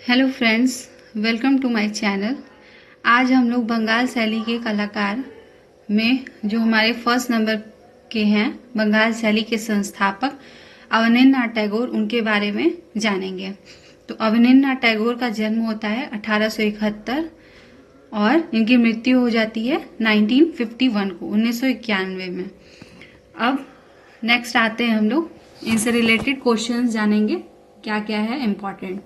Hello friends, welcome to my channel. आज हम लोग बंगाल शैली के कलाकार में जो हमारे फर्स्ट नंबर के हैं, बंगाल शैली के संस्थापक अवनींद्रनाथ टैगोर, उनके बारे में जानेंगे। तो अवनींद्रनाथ टैगोर का जन्म होता है 1871 और इनकी मृत्यु हो जाती है 1951 को 1991 में। अब नेक्स्ट आते हैं हम लोग इनसे रिलेटेड क्वेश्चंस जानेंगे क्या क्या है इम्पोर्टेंट।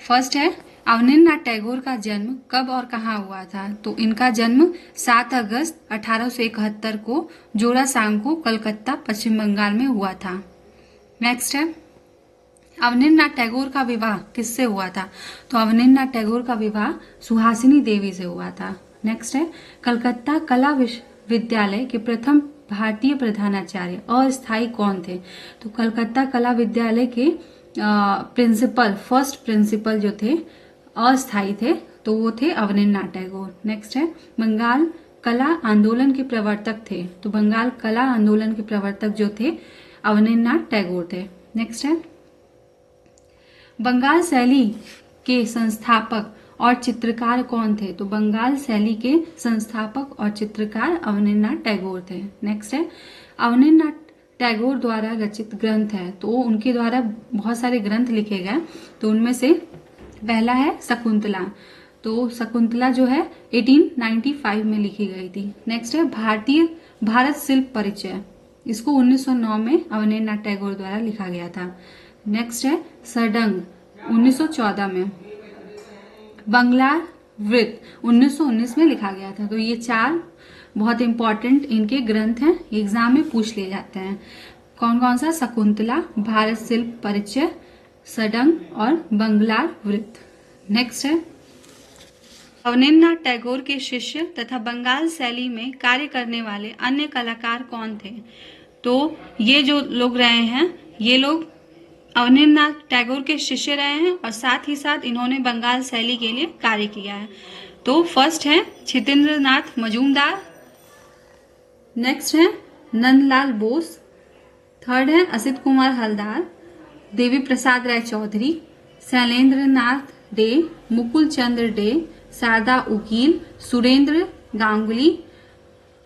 फर्स्ट है, अवनींद्रनाथ टैगोर का जन्म कब और कहाँ हुआ था? तो इनका जन्म 7 अगस्त 1871 को जोरासांको, कलकत्ता, पश्चिम बंगाल में हुआ था। नेक्स्ट है, अवनींद्रनाथ टैगोर का विवाह किससे हुआ था? तो अवनींद्रनाथ टैगोर का विवाह सुहासिनी देवी से हुआ था। नेक्स्ट है, कलकत्ता कला विश्वविद्यालय के प्रथम भारतीय प्रधानाचार्य अस्थायी कौन थे? तो कलकत्ता कला विद्यालय के प्रिंसिपल, फर्स्ट प्रिंसिपल जो थे, अस्थायी थे, तो वो थे अवनींद्रनाथ टैगोर। नेक्स्ट है, बंगाल कला आंदोलन के प्रवर्तक थे। तो बंगाल कला आंदोलन के प्रवर्तक जो थे अवनींद्रनाथ टैगोर थे। नेक्स्ट है, बंगाल शैली के संस्थापक और चित्रकार कौन थे? तो बंगाल शैली के संस्थापक और चित्रकार अवनींद्रनाथ टैगोर थे। नेक्स्ट है, अवनींद्रनाथ टैगोर द्वारा रचित ग्रंथ है। तो उनके द्वारा बहुत सारे ग्रंथ लिखे गए, तो उनमें से पहला है शकुंतला। तो शकुंतला जो है 1895 में लिखी गई थी। नेक्स्ट है, भारत शिल्प परिचय, इसको 1909 में अवनींद्रनाथ टैगोर द्वारा लिखा गया था। नेक्स्ट है, सडंग 1914 में, बंगला वृत्त 1919 में लिखा गया था। तो ये चार बहुत इंपॉर्टेंट इनके ग्रंथ हैं, एग्जाम में पूछ लिए जाते हैं। कौन कौन सा? शकुंतला, भारत शिल्प परिचय, सडंग और बंगला वृत्त। नेक्स्ट है, अवनींद्रनाथ टैगोर के शिष्य तथा बंगाल शैली में कार्य करने वाले अन्य कलाकार कौन थे? तो ये जो लोग रहे हैं, ये लोग अवनींद्रनाथ टैगोर के शिष्य रहे हैं और साथ ही साथ इन्होंने बंगाल शैली के लिए कार्य किया है। तो फर्स्ट है छितेंद्रनाथ मजूमदार, नेक्स्ट है नंदलाल बोस, थर्ड है असित कुमार हलदार, देवी प्रसाद राय चौधरी, शैलेंद्र नाथ डे, मुकुल चंद्र डे, शारदा उकील, सुरेंद्र गांगुली,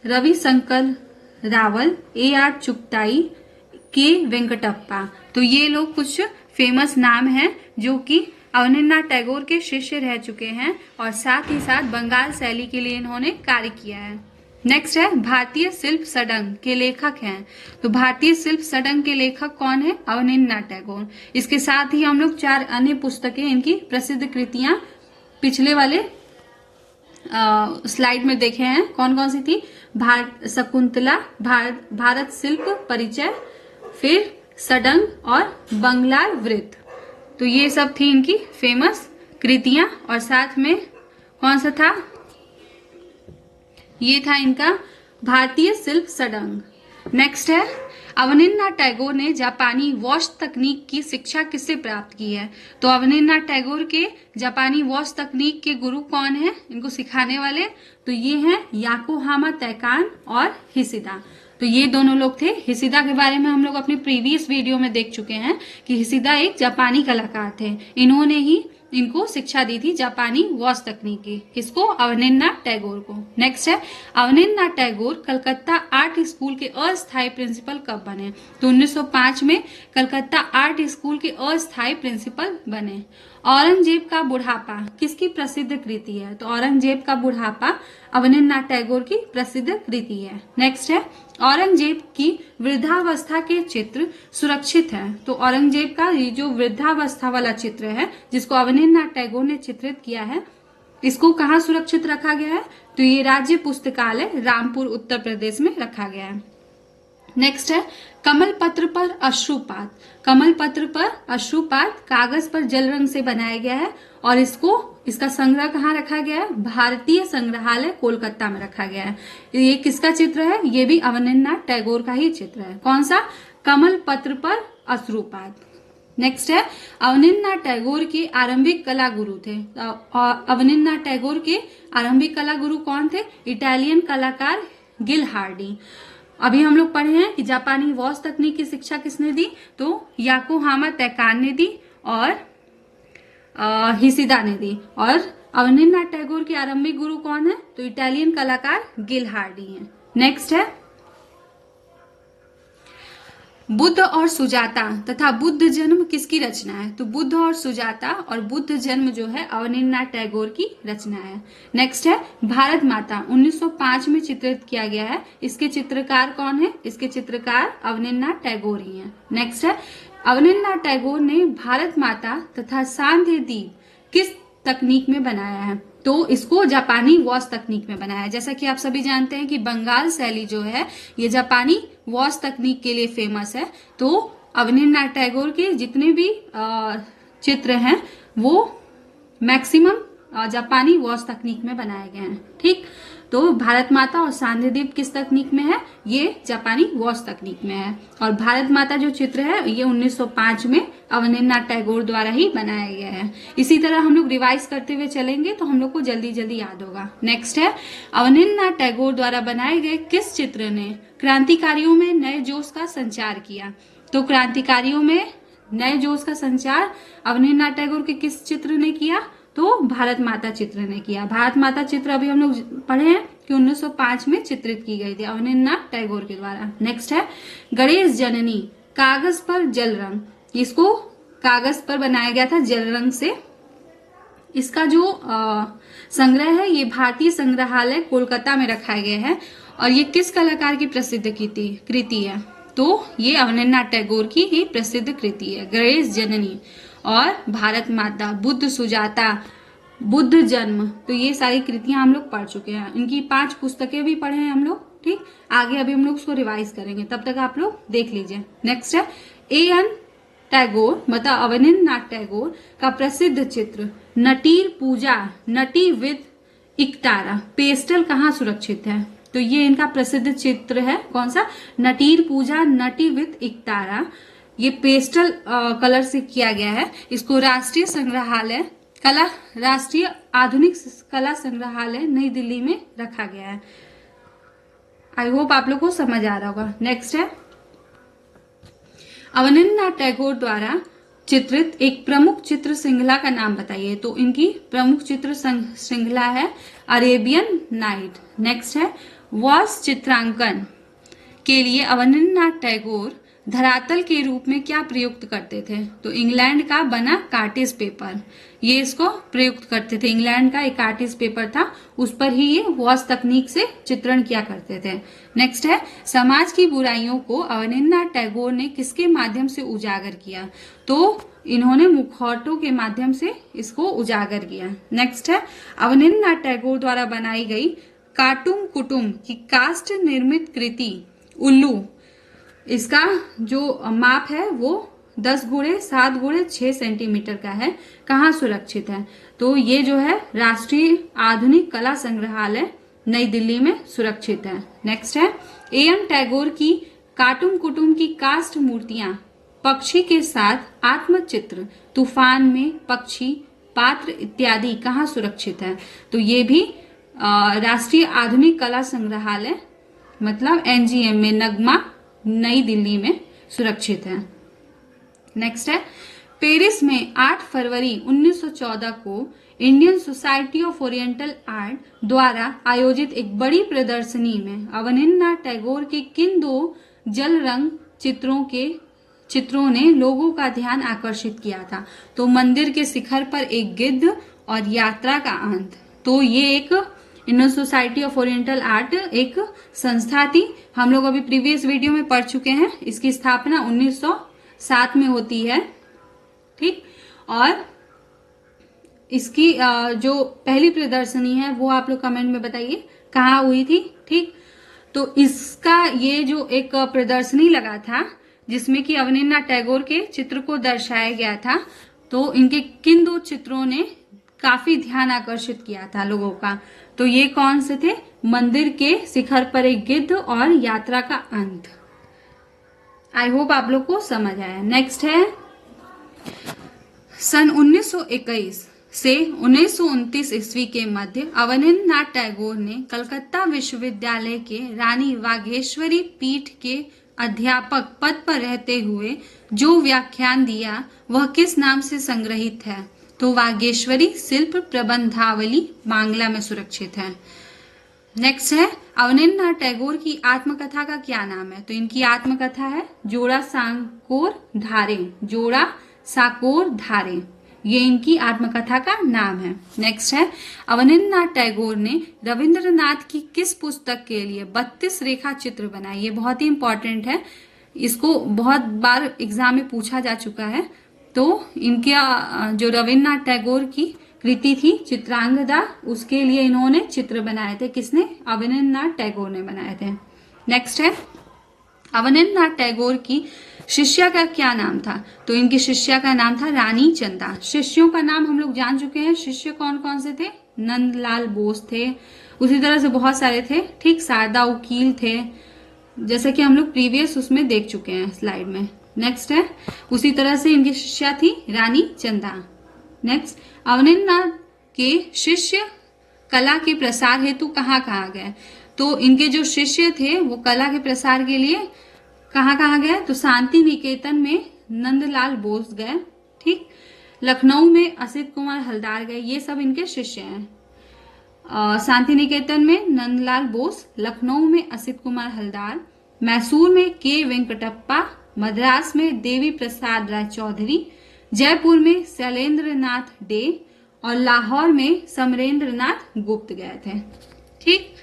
रविशंकर रावल, AR चुगताई, के वेंकटप्पा। तो ये लोग कुछ फेमस नाम हैं जो कि अवनींद्रनाथ टैगोर के शिष्य रह चुके हैं और साथ ही साथ बंगाल शैली के लिए इन्होंने कार्य किया है। नेक्स्ट है, भारतीय शिल्प सडंग के लेखक हैं। तो भारतीय शिल्प सडंग के लेखक कौन है? अवनींद्रनाथ टैगोर। इसके साथ ही हम लोग 4 अन्य पुस्तकें, इनकी प्रसिद्ध कृतियां पिछले वाले स्लाइड में देखे हैं। कौन कौन सी थी? शकुंतला, भारत शिल्प परिचय, फिर सडंग और बंगला वृत्त। तो ये सब थी इनकी फेमस कृतियां और साथ में कौन सा था? ये था इनका भारतीय शिल्प सडंग। नेक्स्ट है, अवनींद्रनाथ टैगोर ने जापानी वॉश तकनीक की शिक्षा किससे प्राप्त की है? तो अवनींद्रनाथ टैगोर के जापानी वॉश तकनीक के गुरु कौन है इनको सिखाने वाले? तो ये हैं याकोहामा तैकान और हिसिदा। तो ये दोनों लोग थे। हिसिदा के बारे में हम लोग अपने प्रीवियस वीडियो में देख चुके हैं कि हिसिदा एक जापानी कलाकार थे। इन्होंने ही इनको शिक्षा दी थी जापानी वॉश तकनीक की। किसको? अवनींद्रनाथ टैगोर को। नेक्स्ट है, अवनींद्रनाथ टैगोर कलकत्ता आर्ट स्कूल के अस्थायी प्रिंसिपल कब बने? तो 1905 में कलकत्ता आर्ट स्कूल के अस्थायी प्रिंसिपल बने। औरंगजेब का बुढ़ापा किसकी प्रसिद्ध कृति है? तो औरंगजेब का बुढ़ापा अवनींद्रनाथ टैगोर की प्रसिद्ध कृति है। नेक्स्ट है, औरंगजेब की वृद्धावस्था के चित्र सुरक्षित है। तो औरंगजेब का ये जो वृद्धावस्था वाला चित्र है, जिसको अवनींद्रनाथ टैगोर ने चित्रित किया है, इसको कहाँ सुरक्षित रखा गया है? तो ये राज्य पुस्तकालय रामपुर, उत्तर प्रदेश में रखा गया है। नेक्स्ट है, कमल पत्र पर अश्रुपात। कमल पत्र पर अश्रुपात कागज पर जल रंग से बनाया गया है और इसका संग्रह कहाँ रखा गया है? भारतीय संग्रहालय कोलकाता में रखा गया है। ये किसका चित्र है? ये भी अवनींद्रनाथ टैगोर का ही चित्र है। कौन सा? कमल पत्र पर अश्रुपात। नेक्स्ट है, अवनींद्रनाथ टैगोर के आरंभिक कला गुरु थे। अवनींद्रनाथ टैगोर के आरंभिक कला गुरु कौन थे? इटालियन कलाकार गिल हार्डी। अभी हम लोग पढ़े हैं कि जापानी वॉश तकनीक की शिक्षा किसने दी? तो याकोहामा तैकान ने दी और हिसिदा ने दी। और अवनींद्रनाथ टैगोर के आरंभिक गुरु कौन है? तो इटालियन कलाकार गिल हार्डी हैं। नेक्स्ट है बुद्ध और सुजाता तथा बुद्ध जन्म किसकी रचना है? तो बुद्ध और सुजाता और बुद्ध जन्म जो है अवनींद्रनाथ टैगोर की रचना है। नेक्स्ट है भारत माता 1905 में चित्रित किया गया है। इसके चित्रकार कौन है? इसके चित्रकार अवनींद्रनाथ टैगोर ही हैं। नेक्स्ट है अवनींद्रनाथ टैगोर ने भारत माता तथा सांध्य दीप किस तकनीक में बनाया है? तो इसको जापानी वॉश तकनीक में बनाया है। जैसा कि आप सभी जानते हैं कि बंगाल शैली जो है ये जापानी वॉश तकनीक के लिए फेमस है। तो अवनींद्रनाथ टैगोर के जितने भी चित्र हैं वो मैक्सिमम जापानी वॉश तकनीक में बनाए गए हैं। ठीक, तो भारत माता और सांध्य दीप किस तकनीक में है? ये जापानी वॉश तकनीक में है। और भारत माता जो चित्र है ये 1905 में अवनींद्रनाथ टैगोर द्वारा ही बनाया गया है। इसी तरह हम लोग रिवाइज करते हुए चलेंगे तो हम लोग को जल्दी जल्दी याद होगा। नेक्स्ट है अवनींद्रनाथ टैगोर द्वारा बनाए गए किस चित्र ने क्रांतिकारियों में नए जोश का संचार किया? तो क्रांतिकारियों में नए जोश का संचार अवनींद्रनाथ टैगोर के किस चित्र ने किया? तो भारत माता चित्र ने किया। भारत माता चित्र अभी हम लोग पढ़े हैं कि 1905 में चित्रित की गई थी अवनींद्रनाथ टैगोर के द्वारा। नेक्स्ट है गणेश जननी कागज पर जल रंग, इसको कागज पर बनाया गया था जल रंग से। इसका जो संग्रह है ये भारतीय संग्रहालय कोलकाता में रखा गया है। और ये किस कलाकार की प्रसिद्ध कृति है? तो ये अवनींद्रनाथ टैगोर की ही प्रसिद्ध कृति है गणेश जननी। और भारत माता, बुद्ध सुजाता, बुद्ध जन्म, तो ये सारी कृतियां हम लोग पढ़ चुके हैं। इनकी 5 पुस्तकें भी पढ़े हैं हम लोग। ठीक, आगे अभी हम लोग उसको रिवाइज करेंगे, तब तक आप लोग देख लीजिए। नेक्स्ट है A.N. टैगोर मतलब अवनींद्रनाथ टैगोर का प्रसिद्ध चित्र नटीर पूजा नटी विद इकतारा पेस्टल कहाँ सुरक्षित है? तो ये इनका प्रसिद्ध चित्र है। कौन सा? नटीर पूजा नटी विद इकतारा। ये पेस्टल कलर से किया गया है। इसको राष्ट्रीय संग्रहालय राष्ट्रीय आधुनिक कला संग्रहालय नई दिल्ली में रखा गया है। आई होप आप लोग को समझ आ रहा होगा। नेक्स्ट है अवनींद्रनाथ टैगोर द्वारा चित्रित एक प्रमुख चित्र श्रृंखला का नाम बताइए। तो इनकी प्रमुख चित्र श्रृंखला है अरेबियन नाइट। नेक्स्ट है वॉश चित्रांकन के लिए अवनींद्रनाथ टैगोर धरातल के रूप में क्या प्रयुक्त करते थे? तो इंग्लैंड का बना कार्टिज पेपर, ये इसको प्रयुक्त करते थे। इंग्लैंड का एक कार्टिज पेपर था, उस पर ही ये वॉश तकनीक से चित्रण किया करते थे। नेक्स्ट है समाज की बुराइयों को अवनींद्रनाथ टैगोर ने किसके माध्यम से उजागर किया? तो इन्होंने मुखौटों के माध्यम से इसको उजागर किया। नेक्स्ट है अवनींद्रनाथ टैगोर द्वारा बनाई गई काटुम कुटुम की काष्ठ निर्मित कृति उल्लू, इसका जो माप है वो 10 गुणे 7 गुणे 6 सेंटीमीटर का है। कहाँ सुरक्षित है? तो ये जो है राष्ट्रीय आधुनिक कला संग्रहालय नई दिल्ली में सुरक्षित है। नेक्स्ट है A.M. टैगोर की काटुम कुटुम की काष्ठ मूर्तियां पक्षी के साथ आत्मचित्र तूफान में पक्षी पात्र इत्यादि कहाँ सुरक्षित है? तो ये भी राष्ट्रीय आधुनिक कला संग्रहालय मतलब NGM में नगमा नई दिल्ली में सुरक्षित है। नेक्स्ट है पेरिस में 8 फरवरी 1914 को Indian society of oriental art द्वारा आयोजित एक बड़ी प्रदर्शनी में अवनींद्रनाथ टैगोर के किन 2 जल रंग चित्रों ने लोगों का ध्यान आकर्षित किया था? तो मंदिर के शिखर पर एक गिद्ध और यात्रा का अंत। तो ये एक Indian society of oriental art एक संस्था थी। हम लोग अभी प्रीवियस वीडियो में पढ़ चुके हैं। इसकी स्थापना 1907 में होती है। ठीक, और इसकी जो पहली प्रदर्शनी है वो आप लोग कमेंट में बताइए कहाँ हुई थी। ठीक, तो इसका ये जो एक प्रदर्शनी लगा था जिसमें कि अवनींद्रनाथ टैगोर के चित्र को दर्शाया गया था, तो इनके किन 2 चित्रों ने काफी ध्यान आकर्षित किया था लोगों का? तो ये कौन से थे? मंदिर के शिखर पर एक गिद्ध और यात्रा का अंत। आई होप आप लोग को समझ आया। नेक्स्ट है सन 1921 से 1929 ईस्वी के मध्य अवनींद्रनाथ टैगोर ने कलकत्ता विश्वविद्यालय के रानी वाघेश्वरी पीठ के अध्यापक पद पर रहते हुए जो व्याख्यान दिया वह किस नाम से संग्रहित है? तो वागेश्वरी शिल्प प्रबंधावली बांग्ला में सुरक्षित है। नेक्स्ट है अवनींद्रनाथ टैगोर की आत्मकथा का क्या नाम है? तो इनकी आत्मकथा है जोड़ा साकोर धारे, जोड़ा साकोर धारे, ये इनकी आत्मकथा का नाम है। नेक्स्ट है अवनींद्रनाथ टैगोर ने रविंद्रनाथ की किस पुस्तक के लिए 32 रेखा चित्र बनाए? ये बहुत ही इंपॉर्टेंट है, इसको बहुत बार एग्जाम में पूछा जा चुका है। तो इनके जो रविंद्रनाथ टैगोर की कृति थी चित्रांगदा, उसके लिए इन्होंने चित्र बनाए थे। किसने? अवनींद्रनाथ टैगोर ने बनाए थे। नेक्स्ट है अवनींद्रनाथ टैगोर की शिष्या का क्या नाम था? तो इनकी शिष्या का नाम था रानी चंदा। शिष्यों का नाम हम लोग जान चुके हैं, शिष्य कौन कौन से थे? नंदलाल बोस थे, उसी तरह से बहुत सारे थे, ठीक, शारदा उकील थे, जैसे कि हम लोग प्रीवियस उसमें देख चुके हैं स्लाइड में। नेक्स्ट है उसी तरह से इनकी शिष्या थी रानी चंदा। नेक्स्ट अवनींद्रनाथ के शिष्य कला के प्रसार हेतु कहाँ गए? तो इनके जो शिष्य थे वो कला के प्रसार के लिए कहाँ गए? तो शांति निकेतन में नंदलाल बोस गए, ठीक, लखनऊ में असित कुमार हलदार गए, ये सब इनके शिष्य हैं। शांति निकेतन में नंदलाल बोस, लखनऊ में असित कुमार हलदार, मैसूर में के वेंकटप्पा, मद्रास में देवी प्रसाद राय चौधरी, जयपुर में शैलेंद्र नाथ डे और लाहौर में समरेंद्र नाथ गुप्त गए थे। ठीक,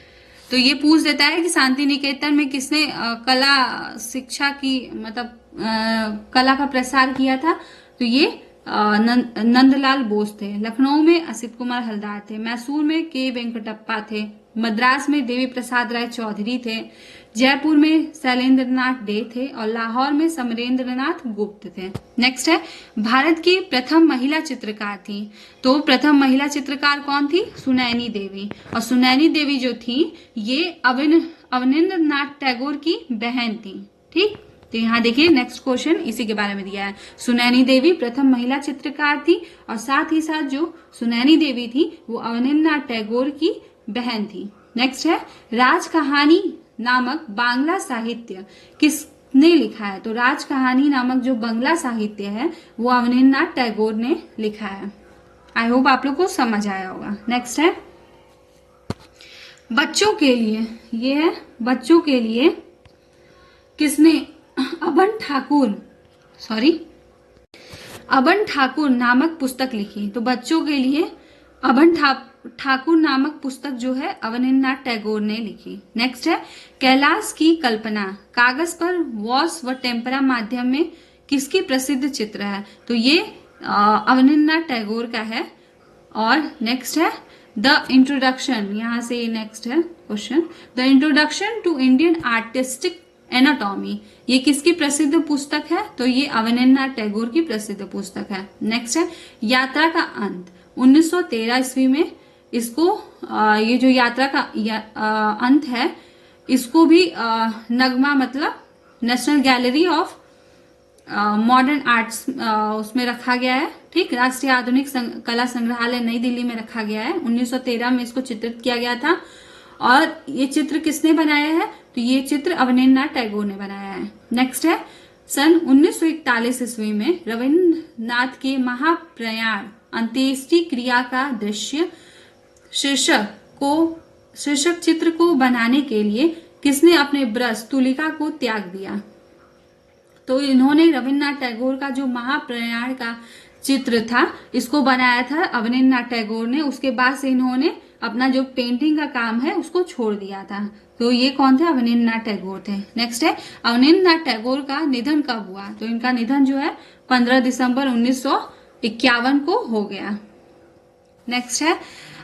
तो ये पूछ देता है कि शांति निकेतन में किसने कला शिक्षा की मतलब कला का प्रसार किया था? तो ये नंदलाल बोस थे। लखनऊ में असित कुमार हलदार थे, मैसूर में के वेंकटप्पा थे, मद्रास में देवी प्रसाद राय चौधरी थे, जयपुर में शैलेंद्र नाथ डे थे और लाहौर में समरेंद्र नाथ गुप्त थे। नेक्स्ट है भारत की प्रथम महिला चित्रकार थी। तो प्रथम महिला चित्रकार कौन थी? सुनैनी देवी। और सुनैनी देवी जो थी ये अवनींद्र नाथ टैगोर की बहन थी। ठीक, तो यहाँ देखिए नेक्स्ट क्वेश्चन इसी के बारे में दिया है। सुनैनी देवी प्रथम महिला चित्रकार थी और साथ ही साथ जो सुनैनी देवी थी वो अवनींद्र नाथ टैगोर की बहन थी। नेक्स्ट है राज कहानी नामक बांग्ला साहित्य किसने लिखा है? तो राज कहानी नामक जो बांग्ला साहित्य है वो अवनींद्र नाथ टैगोर ने लिखा है। आई होप आप लोग को समझ आया होगा। नेक्स्ट है बच्चों के लिए, ये है बच्चों के लिए किसने अबन ठाकुर नामक पुस्तक लिखी? तो बच्चों के लिए अबन ठाकुर नामक पुस्तक जो है अवनींद्र नाथ टैगोर ने लिखी। नेक्स्ट है कैलाश की कल्पना कागज पर वॉश व टेम्परा माध्यम में किसकी प्रसिद्ध चित्र है? तो ये अवनींद्र नाथ टैगोर का है। और नेक्स्ट है द इंट्रोडक्शन, यहां से नेक्स्ट है question, the introduction to Indian artistic anatomy, ये किसकी प्रसिद्ध पुस्तक है? तो ये अवनींद्र नाथ टैगोर की प्रसिद्ध पुस्तक है। नेक्स्ट है यात्रा का अंत, 1913 ईस्वी में इसको ये जो यात्रा का अंत है इसको भी नगमा मतलब national gallery of modern arts उसमें रखा गया है। ठीक, राष्ट्रीय आधुनिक कला संग्रहालय नई दिल्ली में रखा गया है। 1913 में इसको चित्रित किया गया था। और ये चित्र किसने बनाया है? तो ये चित्र अवनींद्र नाथ टैगोर ने बनाया है। नेक्स्ट है सन 1941 ईस्वी में रविन्द्रनाथ के महाप्रयाण अंत्येष्टि क्रिया का दृश्य शीर्षक चित्र को बनाने के लिए किसने अपने ब्रश तुलिका को त्याग दिया? तो इन्होंने रविन्द्रनाथ टैगोर का जो महाप्रयाण का चित्र था इसको बनाया था अवनींद्र नाथ टैगोर ने। उसके बाद से इन्होंने अपना जो पेंटिंग का काम है उसको छोड़ दिया था। तो ये कौन थे? अवनींद्र नाथ टैगोर थे। नेक्स्ट है अवनींद्र नाथ टैगोर का निधन कब हुआ? तो इनका निधन जो है 15 दिसंबर 1951 को हो गया। नेक्स्ट है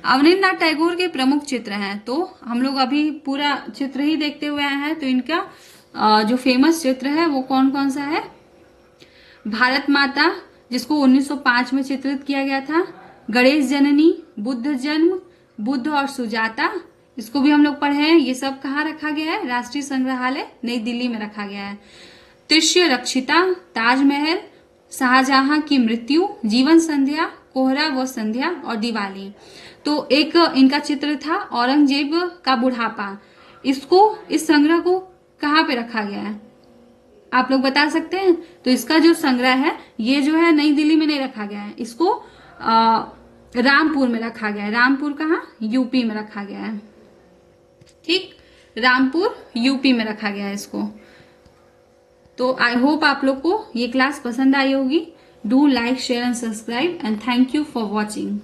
अवनींद्र नाथ टैगोर के प्रमुख चित्र हैं। तो हम लोग अभी पूरा चित्र ही देखते हुए आए हैं। तो इनका जो फेमस चित्र है वो कौन कौन सा है? भारत माता, जिसको 1905 में चित्रित किया गया था, गणेश जननी, बुद्ध जन्म, बुद्ध और सुजाता, इसको भी हम लोग पढ़े हैं। ये सब कहाँ रखा गया है? राष्ट्रीय संग्रहालय नई दिल्ली में रखा गया है। त्रिश्य रक्षिता, ताजमहल, शाहजहां की मृत्यु, जीवन संध्या, कोहरा व संध्या और दिवाली। तो एक इनका चित्र था औरंगजेब का बुढ़ापा। इसको इस संग्रह को कहाँ पे रखा गया है? आप लोग बता सकते हैं? तो इसका जो संग्रह है ये जो है नई दिल्ली में नहीं रखा गया है, इसको रामपुर में रखा गया है। रामपुर कहाँ? यूपी में रखा गया है। ठीक, रामपुर यूपी में रखा गया है इसको। तो आई होप आप लोग को ये क्लास पसंद आई होगी। Do like, share and subscribe and thank you for watching.